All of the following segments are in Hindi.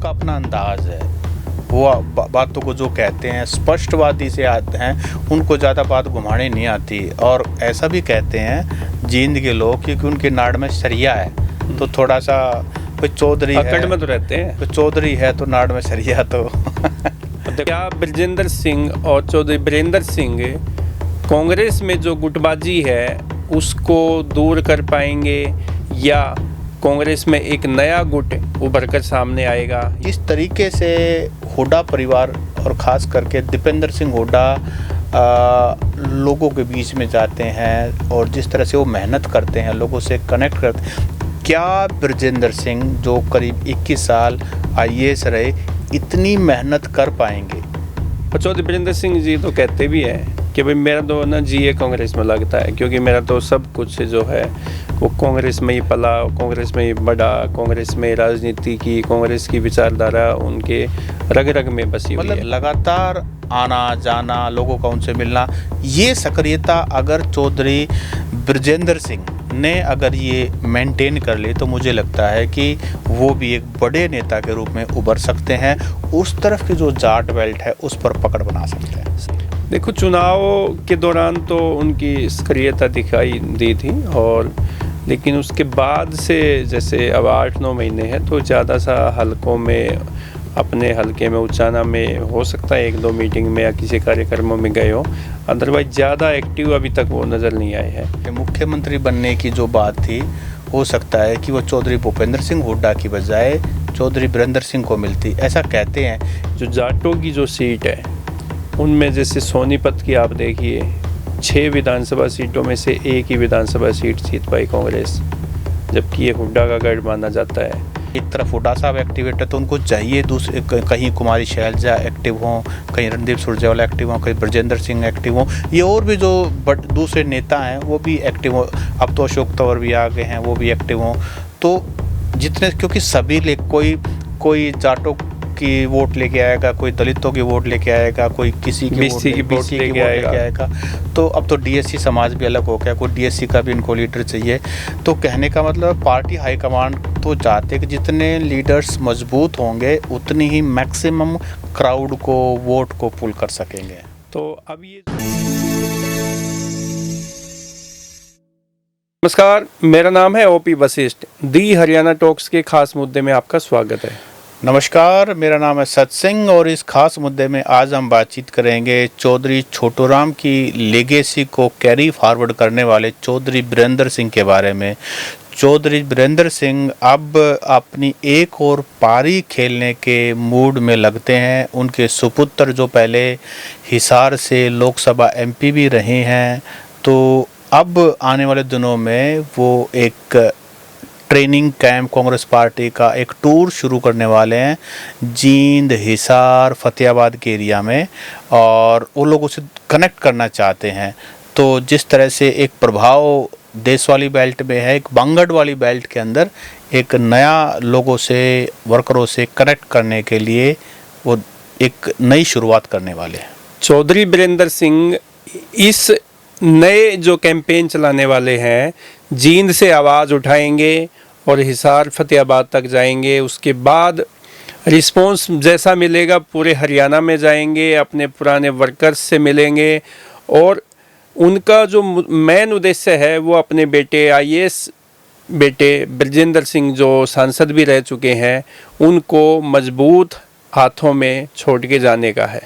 उनका अपना अंदाज है, वो बातों को जो कहते हैं स्पष्टवादी से आते हैं, उनको ज़्यादा बात घुमाने नहीं आती। और ऐसा भी कहते हैं जींद के लोग क्योंकि उनके नाड़ में सरिया है, तो थोड़ा सा कोई चौधरी अकड़ में तो रहते हैं, कोई चौधरी है तो नाड़ में सरिया। तो क्या ब्रजेंद्र सिंह और चौधरी बीरेंद्र सिंह कांग्रेस में जो गुटबाजी है उसको दूर कर पाएंगे, या कांग्रेस में एक नया गुट उभर कर सामने आएगा? जिस तरीके से हुड्डा परिवार और ख़ास करके दीपेंद्र सिंह हुड्डा लोगों के बीच में जाते हैं और जिस तरह से वो मेहनत करते हैं, लोगों से कनेक्ट करते हैं, क्या ब्रजेंद्र सिंह जो करीब 21 साल IAS रहे इतनी मेहनत कर पाएंगे? चौधरी बीरेंद्र सिंह जी तो कहते भी हैं कि भाई मेरा तो ना GA कांग्रेस में लगता है, क्योंकि मेरा तो सब कुछ जो है वो कांग्रेस में ही पला, कांग्रेस में ही बढ़ा, कांग्रेस में राजनीति की, कांग्रेस की विचारधारा उनके रग रग में बसी हुई है। मतलब लगातार आना जाना, लोगों का उनसे मिलना, ये सक्रियता अगर चौधरी ब्रजेंद्र सिंह ने अगर ये मेंटेन कर ली तो मुझे लगता है कि वो भी एक बड़े नेता के रूप में उभर सकते हैं। उस तरफ की जो जाट बेल्ट है उस पर पकड़ बना सकते हैं। देखो, चुनाव के दौरान तो उनकी सक्रियता दिखाई दी थी, और लेकिन उसके बाद से जैसे अब 8-9 महीने हैं तो ज़्यादा सा हलकों में, अपने हलके में उचाना में हो सकता है 1-2 मीटिंग में या किसी कार्यक्रमों में गए हो, अदरवाइज ज़्यादा एक्टिव अभी तक वो नज़र नहीं आए हैं। मुख्यमंत्री बनने की जो बात थी, हो सकता है कि वो चौधरी भूपेंद्र सिंह हुड्डा की बजाय चौधरी बीरेंद्र सिंह को मिलती, ऐसा कहते हैं। जो जाटों की जो सीट है उनमें जैसे सोनीपत की आप देखिए, 6 विधानसभा सीटों में से एक ही विधानसभा सीट जीत पाई कांग्रेस, जबकि ये हुड्डा का गढ़ माना जाता है। एक तरफ हुड्डा साहब एक्टिवेट है तो उनको चाहिए दूसरे, कहीं कुमारी शैलजा एक्टिव हों, कहीं रणदीप सुरजेवाला एक्टिव हों, कहीं ब्रजेंद्र सिंह एक्टिव हों, ये और भी जो दूसरे नेता हैं वो भी एक्टिव हों। अब तो अशोक तंवर भी आ गए हैं, वो भी एक्टिव हों। तो जितने, क्योंकि सभी कोई जाटों की वोट लेके आएगा, कोई दलितों की वोट लेके आएगा, कोई किसी की BC की वोट लेके आएगा। तो अब तो DSC समाज भी अलग हो गया, कोई DSC का भी इनको लीडर चाहिए। तो कहने का मतलब पार्टी हाईकमांड तो चाहते कि जितने लीडर्स मजबूत होंगे उतनी ही मैक्सिमम क्राउड को, वोट को पुल कर सकेंगे। तो अब ये नमस्कार, मेरा नाम है OP वशिष्ठ। दी हरियाणा टॉक्स के खास मुद्दे में आपका स्वागत है। नमस्कार, मेरा नाम है सत सिंह और इस खास मुद्दे में आज हम बातचीत करेंगे चौधरी छोटूराम की लेगेसी को कैरी फॉरवर्ड करने वाले चौधरी बीरेंद्र सिंह के बारे में। चौधरी बीरेंद्र सिंह अब अपनी एक और पारी खेलने के मूड में लगते हैं। उनके सुपुत्र जो पहले हिसार से लोकसभा MP भी रहे हैं, तो अब आने वाले दिनों में वो एक ट्रेनिंग कैंप कांग्रेस पार्टी का एक टूर शुरू करने वाले हैं जींद, हिसार, फतेहाबाद के एरिया में, और वो लोगों से कनेक्ट करना चाहते हैं। तो जिस तरह से एक प्रभाव देश वाली बेल्ट में है, एक बांगड़ वाली बेल्ट के अंदर एक नया लोगों से, वर्करों से कनेक्ट करने के लिए वो एक नई शुरुआत करने वाले हैं। चौधरी बीरेंद्र सिंह इस नए जो कैंपेन चलाने वाले हैं, जींद से आवाज़ उठाएंगे और हिसार, फतेहाबाद तक जाएंगे। उसके बाद रिस्पॉन्स जैसा मिलेगा पूरे हरियाणा में जाएंगे, अपने पुराने वर्कर्स से मिलेंगे, और उनका जो मेन उद्देश्य है वो अपने बेटे IAS बेटे ब्रजेंद्र सिंह जो सांसद भी रह चुके हैं उनको मजबूत हाथों में छोड़ के जाने का है।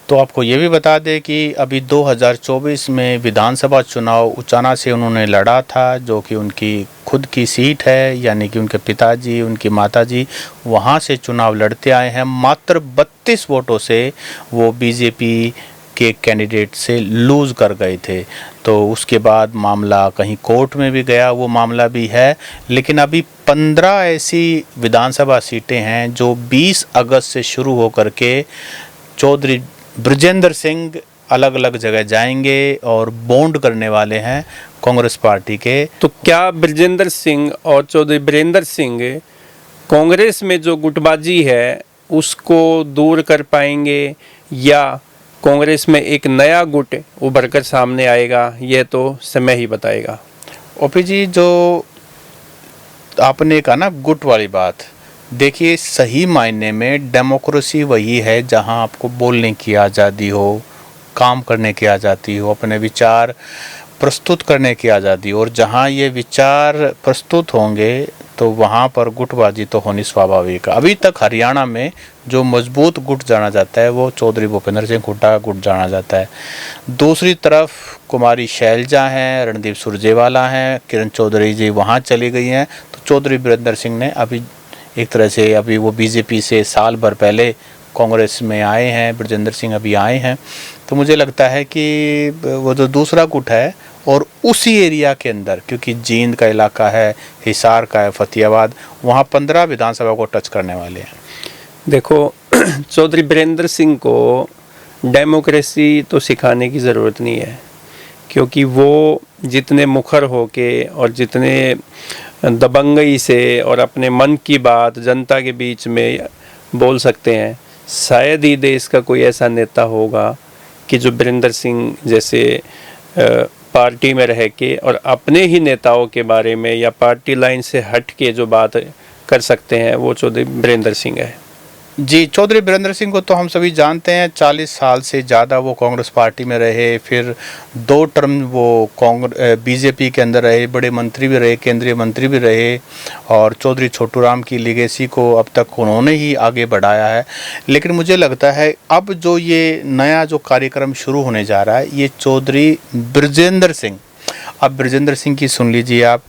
तो आपको ये भी बता दें कि अभी 2024 में विधानसभा चुनाव उचाना से उन्होंने लड़ा था, जो कि उनकी खुद की सीट है, यानी कि उनके पिताजी, उनकी माताजी वहाँ से चुनाव लड़ते आए हैं। मात्र 32 वोटों से वो BJP के कैंडिडेट से लूज़ कर गए थे। तो उसके बाद मामला कहीं कोर्ट में भी गया, वो मामला भी है, लेकिन अभी 15 ऐसी विधानसभा सीटें हैं जो 20 अगस्त से शुरू होकर के चौधरी ब्रजेंद्र सिंह अलग अलग जगह जाएंगे और बॉन्ड करने वाले हैं कांग्रेस पार्टी के। तो क्या ब्रजेंद्र सिंह और चौधरी बीरेंद्र सिंह कांग्रेस में जो गुटबाजी है उसको दूर कर पाएंगे, या कांग्रेस में एक नया गुट उभर कर सामने आएगा? यह तो समय ही बताएगा। OP जी, जो आपने कहा ना गुट वाली बात, देखिए, सही मायने में डेमोक्रेसी वही है जहां आपको बोलने की आज़ादी हो, काम करने की आज़ादी हो, अपने विचार प्रस्तुत करने की आज़ादी हो, और जहां ये विचार प्रस्तुत होंगे तो वहां पर गुटबाजी तो होनी स्वाभाविक है। अभी तक हरियाणा में जो मजबूत गुट जाना जाता है वो चौधरी भूपेंद्र सिंह हुड्डा का गुट जाना जाता है। दूसरी तरफ कुमारी शैलजा हैं, रणदीप सुरजेवाला हैं, किरण चौधरी जी वहाँ चली गई हैं, तो चौधरी बीरेंद्र सिंह ने अभी एक तरह से अभी वो बीजेपी से साल भर पहले कांग्रेस में आए हैं, ब्रजेंद्र सिंह अभी आए हैं। तो मुझे लगता है कि वो जो दूसरा गुट है और उसी एरिया के अंदर, क्योंकि जींद का इलाका है, हिसार का है, फतेहाबाद, वहाँ 15 विधानसभा को टच करने वाले हैं। देखो, चौधरी बीरेंद्र सिंह को डेमोक्रेसी तो सिखाने की ज़रूरत नहीं है, क्योंकि वो जितने मुखर होके और जितने दबंगई से और अपने मन की बात जनता के बीच में बोल सकते हैं, शायद ही देश का कोई ऐसा नेता होगा कि जो बीरेंद्र सिंह जैसे पार्टी में रह के और अपने ही नेताओं के बारे में या पार्टी लाइन से हट के जो बात कर सकते हैं, वो चौधरी बीरेंद्र सिंह है। जी, चौधरी बीरेंद्र सिंह को तो हम सभी जानते हैं, 40 साल से ज़्यादा वो कांग्रेस पार्टी में रहे, फिर 2 टर्म वो बीजेपी के अंदर रहे, बड़े मंत्री भी रहे, केंद्रीय मंत्री भी रहे, और चौधरी छोटूराम की लीगेसी को अब तक उन्होंने ही आगे बढ़ाया है। लेकिन मुझे लगता है अब जो ये नया जो कार्यक्रम शुरू होने जा रहा है, ये चौधरी ब्रजेंद्र सिंह, अब ब्रजेंद्र सिंह की सुन लीजिए आप।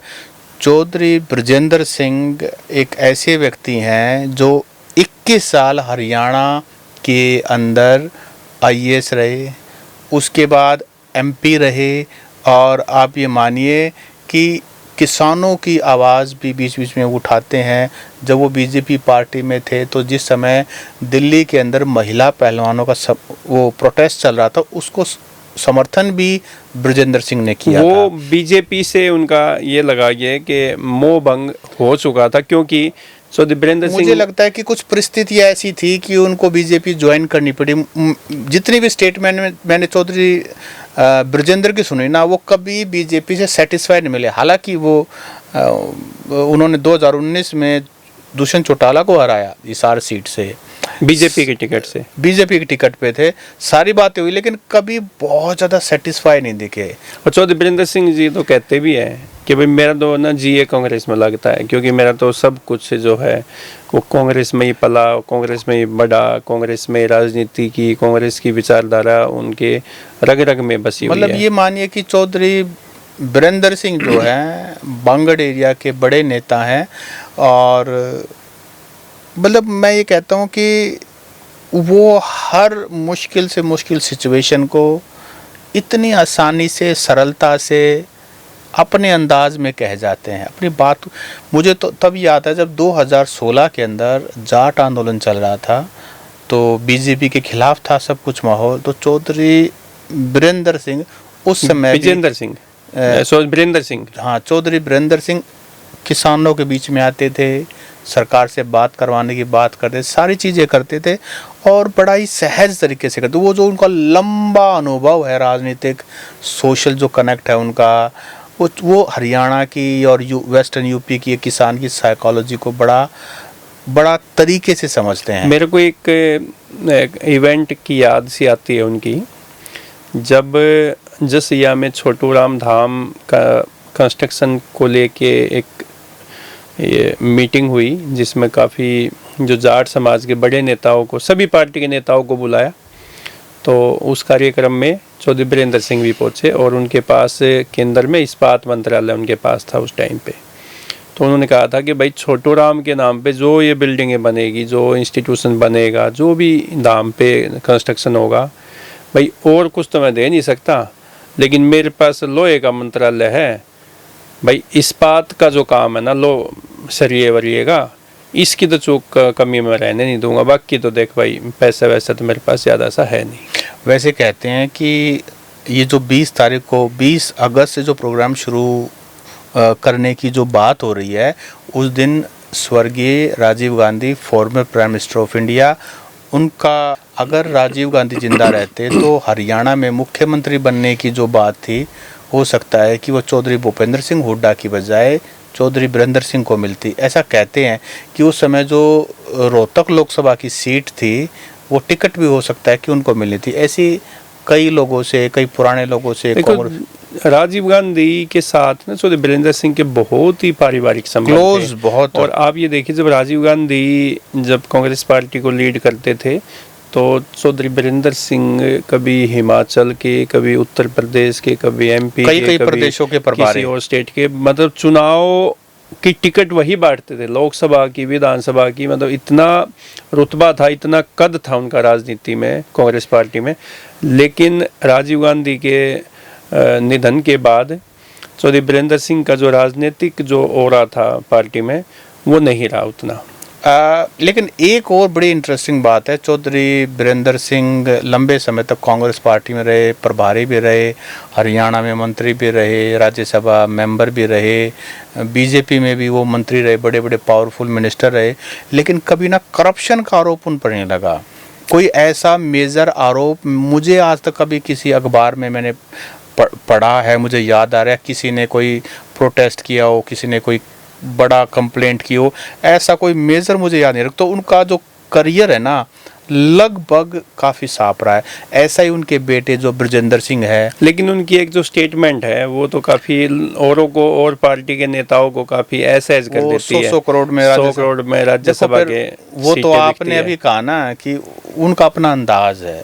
चौधरी ब्रजेंद्र सिंह एक ऐसे व्यक्ति हैं जो 21 साल हरियाणा के अंदर आईएएस रहे, उसके बाद एमपी रहे, और आप ये मानिए कि किसानों की आवाज़ भी बीच बीच में उठाते हैं। जब वो बीजेपी पार्टी में थे तो जिस समय दिल्ली के अंदर महिला पहलवानों का वो प्रोटेस्ट चल रहा था, उसको समर्थन भी ब्रजेंद्र सिंह ने किया वो था। बीजेपी से उनका ये लगा ये कि मोह भंग हो चुका था, क्योंकि चौधरी बीरेंद्र सिंह, मुझे लगता है कि कुछ परिस्थितियाँ ऐसी थी कि उनको बीजेपी ज्वाइन करनी पड़ी। जितनी भी स्टेटमेंट मैंने चौधरी ब्रजेंद्र की सुनी ना, वो कभी बीजेपी से सेटिस्फाइड नहीं मिले। हालांकि वो उन्होंने 2019 में दुष्यंत चौटाला को हराया हिसार सीट से, बीजेपी के टिकट से, बीजेपी के टिकट पे थे, सारी बातें हुई, लेकिन कभी बहुत ज़्यादा सेटिस्फाई नहीं दिखे। और चौधरी बीरेंद्र सिंह जी तो कहते भी हैं कि भाई मेरा तो ना जीए कांग्रेस में लगता है, क्योंकि मेरा तो सब कुछ जो है वो कांग्रेस में ही पला, कांग्रेस में ही बढ़ा, कांग्रेस में राजनीति की, कांग्रेस की विचारधारा उनके रग रग में बसी हुई है। मतलब ये मानिए कि चौधरी बीरेंद्र सिंह जो है बांगड़ एरिया के बड़े नेता हैं, और मतलब मैं ये कहता हूँ कि वो हर मुश्किल से मुश्किल सिचुएशन को इतनी आसानी से, सरलता से, अपने अंदाज में कह जाते हैं अपनी बात। मुझे तो तब याद है जब 2016 के अंदर जाट आंदोलन चल रहा था, तो बीजेपी के खिलाफ था सब कुछ माहौल, तो चौधरी बीरेंद्र सिंह उस समय बीरेंद्र सिंह, हाँ, चौधरी बीरेंद्र सिंह किसानों के बीच में आते थे, सरकार से बात करवाने की बात करते, सारी चीज़ें करते थे, और बड़ा ही सहज तरीके से करते। वो जो उनका लंबा अनुभव है राजनीतिक, सोशल जो कनेक्ट है उनका, वो हरियाणा की और वेस्टर्न यूपी की किसान की साइकोलॉजी को बड़ा तरीके से समझते हैं। मेरे को एक इवेंट की याद सी आती है उनकी, जब जसिया में छोटूराम धाम का कंस्ट्रक्शन को लेके एक ये मीटिंग हुई, जिसमें काफ़ी जो जाट समाज के बड़े नेताओं को, सभी पार्टी के नेताओं को बुलाया। तो उस कार्यक्रम में चौधरी बीरेंद्र सिंह भी पहुँचे, और उनके पास केंद्र में इस्पात मंत्रालय उनके पास था उस टाइम पे। तो उन्होंने कहा था कि भाई छोटूराम के नाम पे जो ये बिल्डिंगें बनेगी, जो इंस्टीट्यूशन बनेगा, जो भी नाम पे कंस्ट्रक्शन होगा, भाई और कुछ तो मैं दे नहीं सकता, लेकिन मेरे पास लोहे का मंत्रालय है, भाई इस्पात का जो काम है ना, लो सरिये वरिये का, इसकी तो चूक कमी में रहने नहीं दूंगा। बाकी तो देख भाई, पैसा वैसा तो मेरे पास ज़्यादा सा है नहीं। वैसे कहते हैं कि ये जो 20 तारीख को, 20 अगस्त से जो प्रोग्राम शुरू करने की जो बात हो रही है, उस दिन स्वर्गीय Rajiv Gandhi, former prime minister of India, उनका अगर राजीव गांधी जिंदा रहते तो हरियाणा में मुख्यमंत्री बनने की जो बात थी हो सकता है कि वो चौधरी भूपेंद्र सिंह हुड्डा की बजाय चौधरी बीरेंद्र सिंह को मिलती। ऐसा कहते हैं कि उस समय जो रोहतक लोकसभा की सीट थी वो टिकट भी हो सकता है कि उनको मिलनी थी। ऐसी कई लोगों से, कई पुराने लोगों से राजीव गांधी के साथ ना चौधरी बीरेंद्र सिंह के बहुत ही पारिवारिक संबंध क्लोज बहुत। और आप ये देखिए, जब राजीव गांधी जब कांग्रेस पार्टी को लीड करते थे तो चौधरी बीरेंद्र सिंह कभी हिमाचल के, कभी उत्तर प्रदेश के, कभी एमपी के, कई प्रदेशों के प्रभारी, किसी और स्टेट के, मतलब चुनाव की टिकट वही बांटते थे, लोकसभा की, विधानसभा की। मतलब इतना रुतबा था, इतना कद था उनका राजनीति में, कांग्रेस पार्टी में। लेकिन राजीव गांधी के निधन के बाद चौधरी बीरेंद्र सिंह का जो राजनीतिक जो ओरा था पार्टी में वो नहीं रहा उतना। लेकिन एक और बड़ी इंटरेस्टिंग बात है, चौधरी बीरेंद्र सिंह लंबे समय तक कांग्रेस पार्टी में रहे, प्रभारी भी रहे, हरियाणा में मंत्री भी रहे, राज्यसभा मेंबर भी रहे, बीजेपी में भी वो मंत्री रहे, बड़े बड़े पावरफुल मिनिस्टर रहे। लेकिन कभी ना करप्शन का आरोप उन पर नहीं लगा। कोई ऐसा मेजर आरोप मुझे आज तक कभी किसी अखबार में मैंने पढ़ा है, मुझे याद आ रहा है किसी ने कोई प्रोटेस्ट किया हो, किसी ने कोई बड़ा कंप्लेंट की हो, ऐसा कोई मेजर मुझे याद नहीं रखता। तो उनका जो करियर है ना लगभग काफ़ी साफ रहा है। ऐसा ही उनके बेटे जो ब्रजेंद्र सिंह है। लेकिन उनकी एक जो स्टेटमेंट है वो तो काफ़ी औरों को और पार्टी के नेताओं को काफ़ी ऐसे कर देती है। 100 करोड़ में राज्यसभा के वो तो आपने अभी कहा ना कि उनका अपना अंदाज है,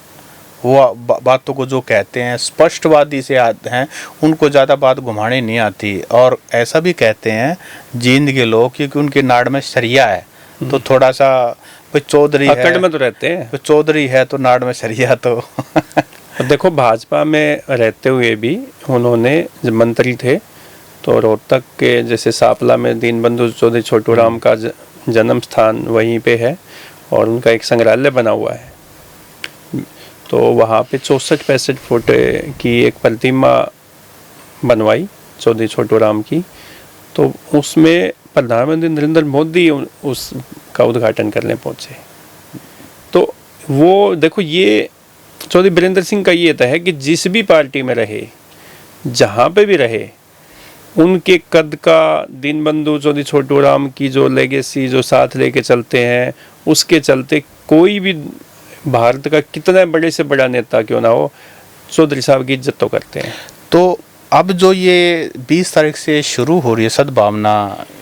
वो बातों को जो कहते हैं स्पष्टवादी से आते हैं, उनको ज़्यादा बात घुमाने नहीं आती। और ऐसा भी कहते हैं जींद के लोग क्योंकि उनके नाड़ में सरिया है, तो थोड़ा सा चौधरी अकड़ में तो रहते हैं, तो चौधरी है तो नाड़ में सरिया। तो देखो भाजपा में रहते हुए भी उन्होंने जब मंत्री थे तो रोहतक के जैसे सांपला में दीनबंधु चौधरी छोटू राम का जन्म स्थान वहीं पे है और उनका एक संग्रहालय बना हुआ है। तो वहाँ पे 64-65 फुट की एक प्रतिमा बनवाई चौधरी छोटू राम की, तो उसमें प्रधानमंत्री नरेंद्र मोदी उसका उद्घाटन करने पहुँचे। तो वो देखो, ये चौधरी बीरेंद्र सिंह का ये तो है कि जिस भी पार्टी में रहे, जहाँ पे भी रहे, उनके कद का, दीनबंधु चौधरी छोटू राम की जो लेगेसी जो साथ लेके चलते हैं, उसके चलते कोई भी भारत का कितना बड़े से बड़ा नेता क्यों ना हो, चौधरी साहब की इज्जत तो करते हैं। तो अब जो ये 20 तारीख से शुरू हो रही है सद्भावना,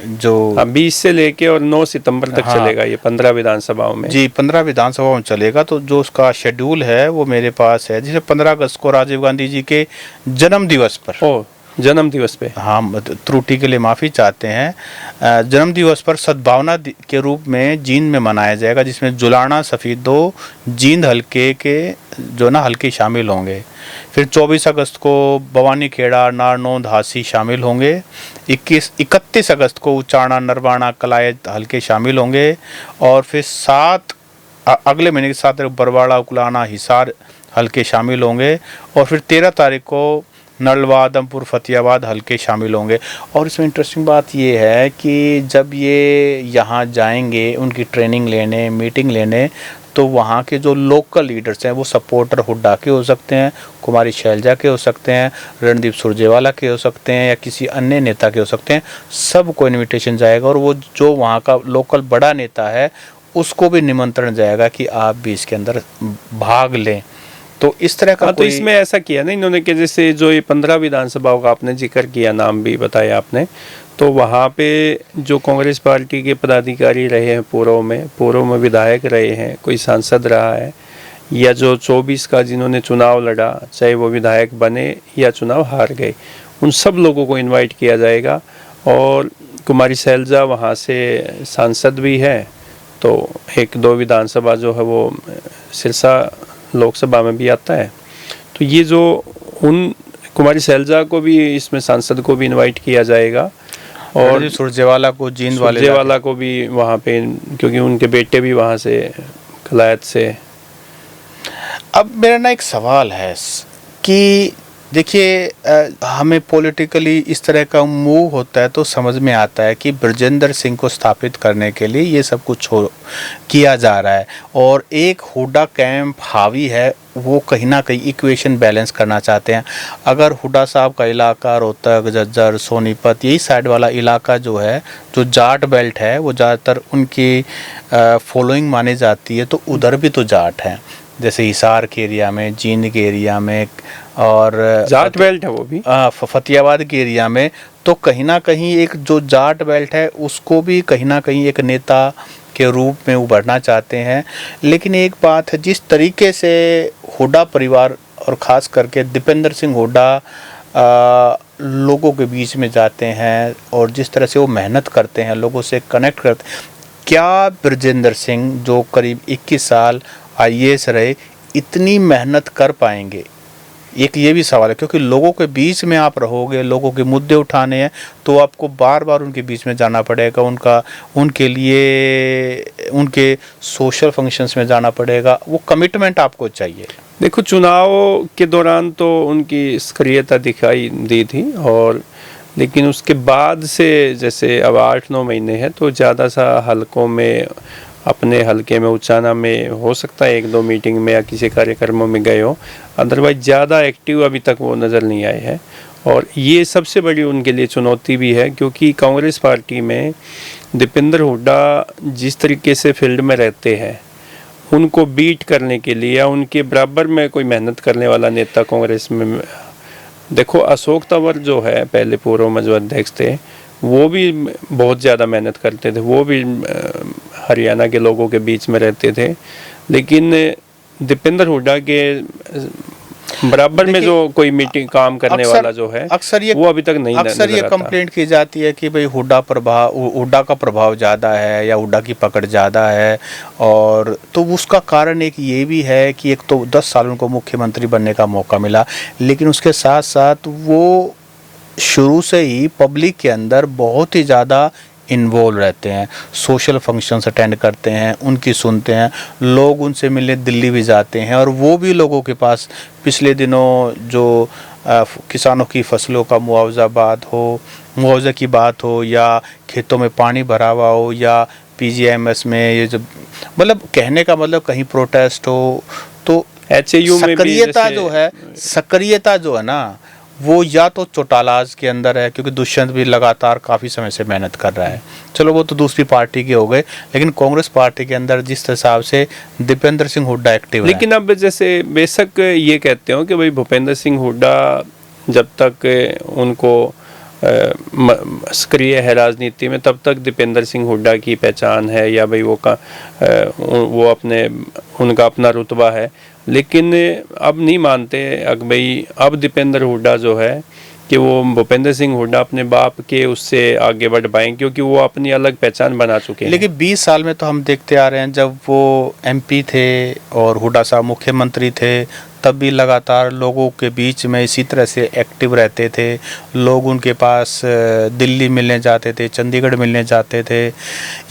जो 20 से लेके और 9 सितंबर तक चलेगा, ये 15 विधानसभाओं में। जी 15 विधानसभाओं में चलेगा। तो जो उसका शेड्यूल है वो मेरे पास है, जिसे 15 अगस्त को राजीव गांधी जी के जन्म दिवस पर, जन्म दिवस पे, हाँ त्रुटि के लिए माफ़ी चाहते हैं, जन्म दिवस पर सद्भावना के रूप में जींद में मनाया जाएगा, जिसमें जुलाना सफ़ीदो जींद हल्के के जो ना हल्के शामिल होंगे। फिर 24 अगस्त को भवानी खेड़ा, नारनौंद, हासी शामिल होंगे। 31 अगस्त को उचाना, नरवाना, कलायत हल्के शामिल होंगे। और फिर अगले महीने के 7 बरवाड़ा, उकलाना, हिसार हल्के शामिल होंगे। और फिर 13 तारीख को नलवा, आदमपुर, फतेहाबाद हल्के शामिल होंगे। और इसमें इंटरेस्टिंग बात ये है कि जब ये यहाँ जाएंगे उनकी ट्रेनिंग लेने, मीटिंग लेने, तो वहाँ के जो लोकल लीडर्स हैं वो सपोर्टर हुड्डा के हो सकते हैं, कुमारी शैलजा के हो सकते हैं, रणदीप सुरजेवाला के हो सकते हैं, या किसी अन्य नेता के हो सकते हैं। सबको इनविटेशन जाएगा और वो जो वहाँ का लोकल बड़ा नेता है उसको भी निमंत्रण जाएगा कि आप भी इसके अंदर भाग लें। तो इस तरह का तो इसमें ऐसा किया ना इन्होंने कि जैसे जो ये 15 विधानसभाओं का आपने जिक्र किया, नाम भी बताया आपने, तो वहाँ पे जो कांग्रेस पार्टी के पदाधिकारी रहे हैं पूर्व में विधायक रहे हैं, कोई सांसद रहा है, या जो 24 का जिन्होंने चुनाव लड़ा, चाहे वो विधायक बने या चुनाव हार गए, उन सब लोगों को इन्वाइट किया जाएगा। और कुमारी शैलजा वहाँ से सांसद भी है, तो 1-2 विधानसभा जो है वो सिरसा लोकसभा में भी आता है। तो ये जो उन कुमारी शैलजा को भी, इसमें सांसद को भी इनवाइट किया जाएगा। और सुरजेवाला को, जींद वाले को भी वहाँ पे, क्योंकि उनके बेटे भी वहाँ से कलायत से। अब मेरा ना एक सवाल है कि देखिए हमें पॉलिटिकली इस तरह का मूव होता है तो समझ में आता है कि ब्रजेंद्र सिंह को स्थापित करने के लिए ये सब कुछ किया जा रहा है। और एक हुड्डा कैंप हावी है वो कहीं ना कहीं इक्वेशन बैलेंस करना चाहते हैं। अगर हुड्डा साहब का इलाका रोहतक, झज्जर, सोनीपत, यही साइड वाला इलाका जो है, जो जाट बेल्ट है, वो ज़्यादातर उनकी फॉलोइंग मानी जाती है, तो उधर भी तो जाट हैं, जैसे हिसार के एरिया में, जींद के एरिया में, और जाट बेल्ट है वो भी, फतेहाबाद के एरिया में। तो कहीं ना कहीं एक जो जाट बेल्ट है उसको भी कहीं ना कहीं एक नेता के रूप में उभरना चाहते हैं। लेकिन एक बात है, जिस तरीके से हुड्डा परिवार और ख़ास करके दीपेंद्र सिंह हुड्डा लोगों के बीच में जाते हैं और जिस तरह से वो मेहनत करते हैं, लोगों से कनेक्ट करते हैं, क्या बृजेंद्र सिंह जो करीब 21 साल आईएएस रहे इतनी मेहनत कर पाएंगे? एक ये भी सवाल है, क्योंकि लोगों के बीच में आप रहोगे, लोगों के मुद्दे उठाने हैं, तो आपको बार बार उनके बीच में जाना पड़ेगा, उनके लिए उनके सोशल फंक्शंस में जाना पड़ेगा, वो कमिटमेंट आपको चाहिए। देखो, चुनाव के दौरान तो उनकी सक्रियता दिखाई दी थी, और लेकिन उसके बाद से जैसे अब 8-9 महीने हैं तो ज़्यादा सा हलकों में, अपने हलके में, उचाना में हो सकता है 1-2 मीटिंग में या किसी कार्यक्रमों में गए हो, अदरवाइज ज़्यादा एक्टिव अभी तक वो नज़र नहीं आए हैं। और ये सबसे बड़ी उनके लिए चुनौती भी है, क्योंकि कांग्रेस पार्टी में दीपेंद्र हुड्डा जिस तरीके से फील्ड में रहते हैं, उनको बीट करने के लिए या उनके बराबर में कोई मेहनत करने वाला नेता कांग्रेस में, देखो अशोक तंवर जो है पहले पूर्व मजबूत अध्यक्ष थे, वो भी बहुत ज़्यादा मेहनत करते थे, वो भी हरियाणा के लोगों के बीच में रहते थे, लेकिन दीपेंद्र हुड्डा के बराबर में जो कोई मीटिंग काम करने वाला जो है, अक्सर ये वो अभी तक नहीं अक्सर ये कंप्लेंट की जाती है कि भाई हुड्डा का प्रभाव ज़्यादा है या हुड्डा की पकड़ ज़्यादा है। और तो उसका कारण एक ये भी है कि एक तो 10 साल उनको मुख्यमंत्री बनने का मौका मिला, लेकिन उसके साथ साथ वो शुरू से ही पब्लिक के अंदर बहुत ही ज़्यादा इन्वॉल्व रहते हैं, सोशल फंक्शंस अटेंड करते हैं, उनकी सुनते हैं, लोग उनसे मिलने दिल्ली भी जाते हैं। और वो भी लोगों के पास पिछले दिनों जो किसानों की फसलों का मुआवजा की बात हो या खेतों में पानी भरा हुआ हो या पीजीआईएमएस में, ये जब मतलब कहने का मतलब कहीं प्रोटेस्ट हो, तो HAU में सक्रियता जो है ना, वो या तो चौटालाज के अंदर है, क्योंकि दुष्यंत भी लगातार काफ़ी समय से मेहनत कर रहा है, चलो वो तो दूसरी पार्टी के हो गए, लेकिन कांग्रेस पार्टी के अंदर जिस हिसाब से दीपेंद्र सिंह हुड्डा एक्टिव है। लेकिन अब जैसे बेशक ये कहते हो कि भाई भूपेंद्र सिंह हुड्डा जब तक उनको सक्रिय है राजनीति में, तब तक दीपेंद्र सिंह हुड्डा की पहचान है, या भाई वो अपने उनका अपना रुतबा है। लेकिन अब नहीं मानते भाई, अब दीपेंद्र हुड्डा जो है कि वो भूपेंद्र सिंह हुड्डा अपने बाप के उससे आगे बढ़ पाएंगे, क्योंकि वो अपनी अलग पहचान बना चुके हैं। लेकिन 20 साल में तो हम देखते आ रहे हैं, जब वो एमपी थे और हुड्डा साहब मुख्यमंत्री थे, तब भी लगातार लोगों के बीच में इसी तरह से एक्टिव रहते थे। लोग उनके पास दिल्ली मिलने जाते थे, चंडीगढ़ मिलने जाते थे,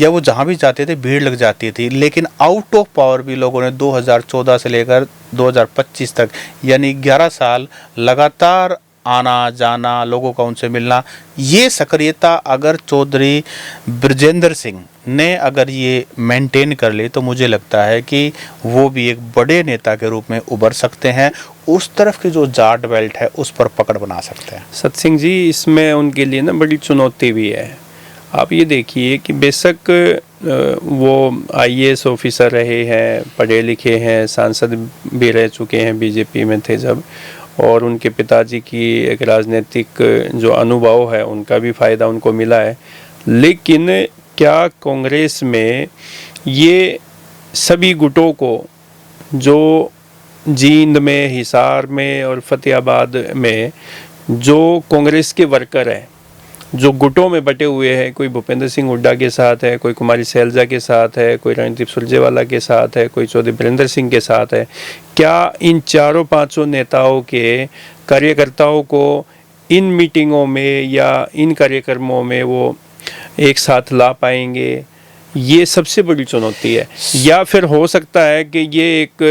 या वो जहाँ भी जाते थे भीड़ लग जाती थी। लेकिन आउट ऑफ पावर भी लोगों ने 2014 से लेकर 2025 तक, यानी 11 साल लगातार आना जाना, लोगों का उनसे मिलना, ये सक्रियता अगर चौधरी बृजेंद्र सिंह ने अगर ये मेंटेन कर ली, तो मुझे लगता है कि वो भी एक बड़े नेता के रूप में उभर सकते हैं, उस तरफ की जो जाट बेल्ट है उस पर पकड़ बना सकते हैं। सतसिंह जी, इसमें उनके लिए ना बड़ी चुनौती भी है। आप ये देखिए कि बेशक वो आईएएस ऑफिसर रहे हैं, पढ़े लिखे हैं, सांसद भी रह चुके हैं, बीजेपी में थे जब, और उनके पिताजी की एक राजनीतिक जो अनुभव है उनका भी फ़ायदा उनको मिला है। लेकिन क्या कांग्रेस में ये सभी गुटों को, जो जींद में, हिसार में और फतेहाबाद में जो कांग्रेस के वर्कर हैं, जो गुटों में बटे हुए हैं, कोई भूपेंद्र सिंह हुड्डा के साथ है, कोई कुमारी सैलजा के साथ है, कोई रणदीप सुरजेवाला के साथ है, कोई चौधरी बृजेंद्र सिंह के साथ है, क्या इन 4-5 नेताओं के कार्यकर्ताओं को इन मीटिंगों में या इन कार्यक्रमों में वो एक साथ ला पाएंगे? ये सबसे बड़ी चुनौती है। या फिर हो सकता है कि ये एक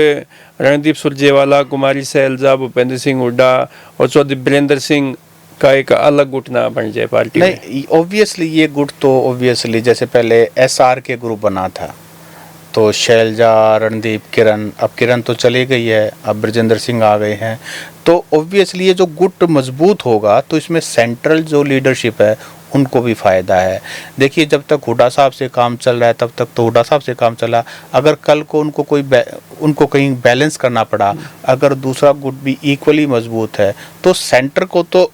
रणदीप सुरजेवाला, कुमारी सैलजा, भूपेंद्र सिंह हुड्डा और चौधरी बृजेंद्र सिंह का एक अलग गुट ना बन जाए पार्टी में। नहीं, ऑब्वियसली ये गुट तो ऑब्वियसली जैसे पहले एसआर के ग्रुप बना था, तो शैलजा, रणदीप, किरण, अब किरण तो चली गई है, अब ब्रजेंद्र सिंह आ गए हैं, तो ऑब्वियसली ये जो गुट मजबूत होगा तो इसमें सेंट्रल जो लीडरशिप है उनको भी फ़ायदा है। देखिए जब तक हुड्डा साहब से काम चल रहा है तब तक तो हुड्डा साहब से काम चला, अगर कल को उनको कहीं बैलेंस करना पड़ा, अगर दूसरा गुट भी इक्वली मजबूत है तो सेंटर को तो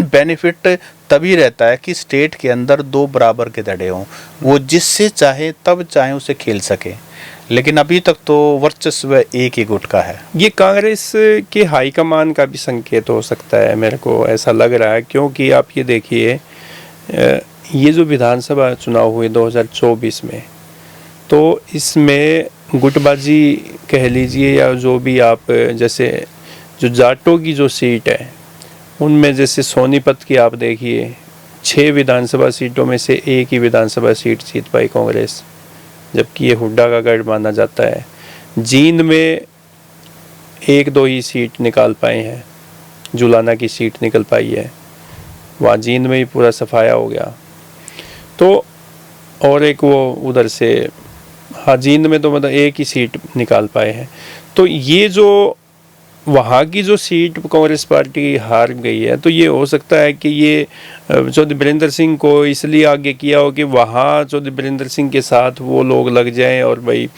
बेनिफिट तभी रहता है कि स्टेट के अंदर दो बराबर के धड़े हों, वो जिससे चाहे तब चाहे उसे खेल सके, लेकिन अभी तक तो वर्चस्व एक ही गुट का है। ये कांग्रेस के हाईकमान का भी संकेत हो सकता है, मेरे को ऐसा लग रहा है, क्योंकि आप ये देखिए ये जो विधानसभा चुनाव हुए 2024 में, तो इसमें गुटबाजी कह लीजिए या जो भी आप, जैसे जो जाटों की जो सीट है उनमें जैसे सोनीपत की आप देखिए 6 विधानसभा सीटों में से एक ही विधानसभा सीट जीत पाई कांग्रेस, जबकि ये हुड्डा का गढ़ माना जाता है। जींद में 1-2 ही सीट निकाल पाए हैं, जुलाना की सीट निकल पाई है, वहाँ जींद में ही पूरा सफाया हो गया। तो और एक वो उधर से, हाँ जींद में तो मतलब एक ही सीट निकाल पाए हैं। तो ये जो वहाँ की जो सीट कांग्रेस पार्टी हार गई है, तो ये हो सकता है कि ये चौधरी बीरेंद्र सिंह को इसलिए आगे किया हो कि वहाँ चौधरी बीरेंद्र सिंह के साथ वो लोग लग जाएं और भाई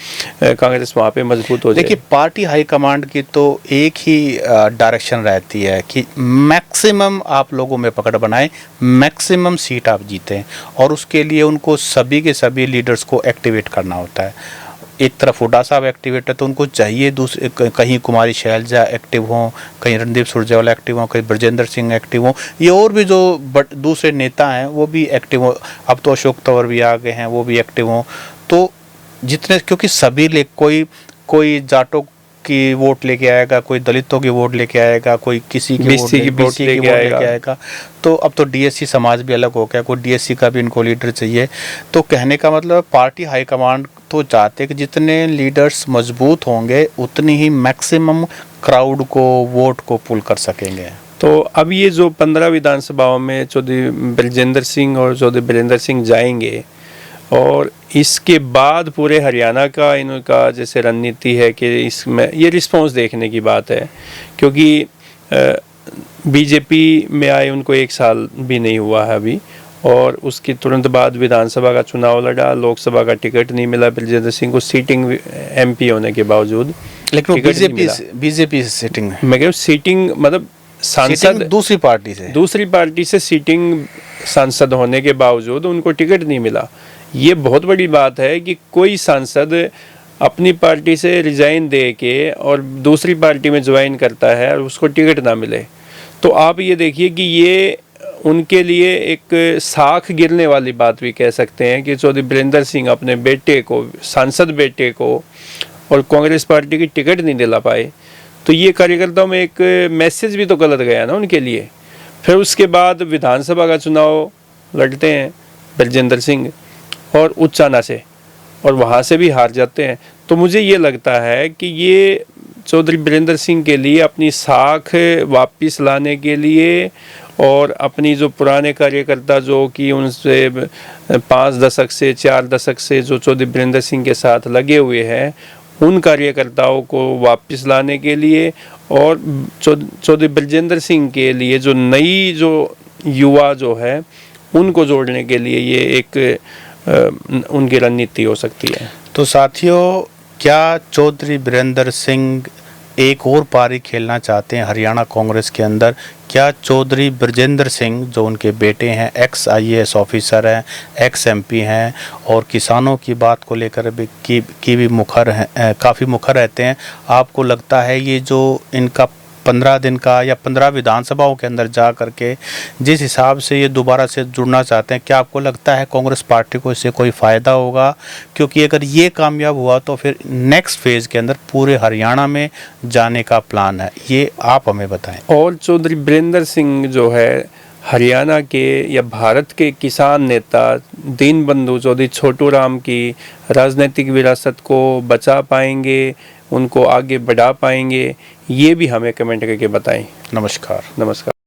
कांग्रेस वहाँ पे मजबूत हो जाए। देखिए पार्टी हाईकमांड की तो एक ही डायरेक्शन रहती है कि मैक्सिमम आप लोगों में पकड़ बनाएं, मैक्सिमम सीट आप जीतें, और उसके लिए उनको सभी के सभी लीडर्स को एक्टिवेट करना होता है। एक तरफ हुड्डा साहब एक्टिवेट है तो उनको चाहिए दूसरे, कहीं कुमारी शैलजा एक्टिव हों, कहीं रणदीप सुरजेवाला एक्टिव हों, कहीं ब्रजेंद्र सिंह एक्टिव हों, ये और भी जो दूसरे नेता हैं वो भी एक्टिव हों, अब तो अशोक तंवर भी आ गए हैं वो भी एक्टिव हों। तो जितने, क्योंकि सभी कोई जाटों की वोट लेके आएगा, कोई दलितों की वोट लेके आएगा, कोई किसी की वोट लेके आएगा, तो अब तो डीएससी समाज भी अलग हो गया, कोई डीएससी का भी इनको लीडर चाहिए। तो कहने का मतलब पार्टी हाईकमांड तो चाहते कि जितने लीडर्स मजबूत होंगे उतनी ही मैक्सिमम क्राउड को, वोट को पुल कर सकेंगे। तो अब ये जो 15 विधानसभाओं में चौधरी ब्रजेंद्र सिंह और चौधरी बीरेंद्र सिंह जाएंगे, और इसके बाद पूरे हरियाणा का इनका जैसे रणनीति है कि इसमें ये रिस्पांस देखने की बात है, क्योंकि बीजेपी में आए उनको 1 साल भी नहीं हुआ है अभी, और उसके तुरंत बाद विधानसभा का चुनाव लड़ा, लोकसभा का टिकट नहीं मिला ब्रजेंद्र सिंह को, सीटिंग एमपी होने के बावजूद, लेकिन बीजेपी सीटिंग, मैं कह सीटिंग मतलब सांसद दूसरी पार्टी से सीटिंग सांसद होने के बावजूद उनको टिकट नहीं मिला। ये बहुत बड़ी बात है कि कोई सांसद अपनी पार्टी से रिजाइन दे के और दूसरी पार्टी में ज्वाइन करता है और उसको टिकट ना मिले। तो आप ये देखिए कि ये उनके लिए एक साख गिरने वाली बात भी कह सकते हैं कि चौधरी बीरेंद्र सिंह अपने बेटे को, सांसद बेटे को, और कांग्रेस पार्टी की टिकट नहीं दिला पाए। तो ये कार्यकर्ताओं में एक मैसेज भी तो गलत गया ना उनके लिए। फिर उसके बाद विधानसभा का चुनाव लड़ते हैं ब्रजेंद्र सिंह और उच्चाना से, और वहाँ से भी हार जाते हैं। तो मुझे ये लगता है कि ये चौधरी बीरेंद्र सिंह के लिए अपनी साख वापस लाने के लिए, और अपनी जो पुराने कार्यकर्ता जो कि उनसे 5 दशक से 4 दशक से जो चौधरी बीरेंद्र सिंह के साथ लगे हुए हैं, उन कार्यकर्ताओं को वापस लाने के लिए, और चौधरी ब्रजेंद्र सिंह के लिए जो नई जो युवा जो है उनको जोड़ने के लिए ये एक उनकी रणनीति हो सकती है। तो साथियों, क्या चौधरी बीरेंद्र सिंह एक और पारी खेलना चाहते हैं हरियाणा कांग्रेस के अंदर? क्या चौधरी ब्रजेंद्र सिंह जो उनके बेटे हैं, एक्स IAS ऑफिसर हैं, एक्स MP हैं, और किसानों की बात को लेकर भी की भी मुखर हैं, काफ़ी मुखर रहते हैं, आपको लगता है ये जो इनका 15 दिन का या 15 विधानसभाओं के अंदर जा करके जिस हिसाब से ये दोबारा से जुड़ना चाहते हैं, क्या आपको लगता है कांग्रेस पार्टी को इससे कोई फ़ायदा होगा? क्योंकि अगर ये कामयाब हुआ तो फिर नेक्स्ट फेज़ के अंदर पूरे हरियाणा में जाने का प्लान है, ये आप हमें बताएं। और चौधरी बीरेंद्र सिंह जो है हरियाणा के या भारत के किसान नेता दीनबंधु चौधरी छोटू राम की राजनीतिक विरासत को बचा पाएंगे, उनको आगे बढ़ा पाएंगे, ये भी हमें कमेंट करके बताएं। नमस्कार।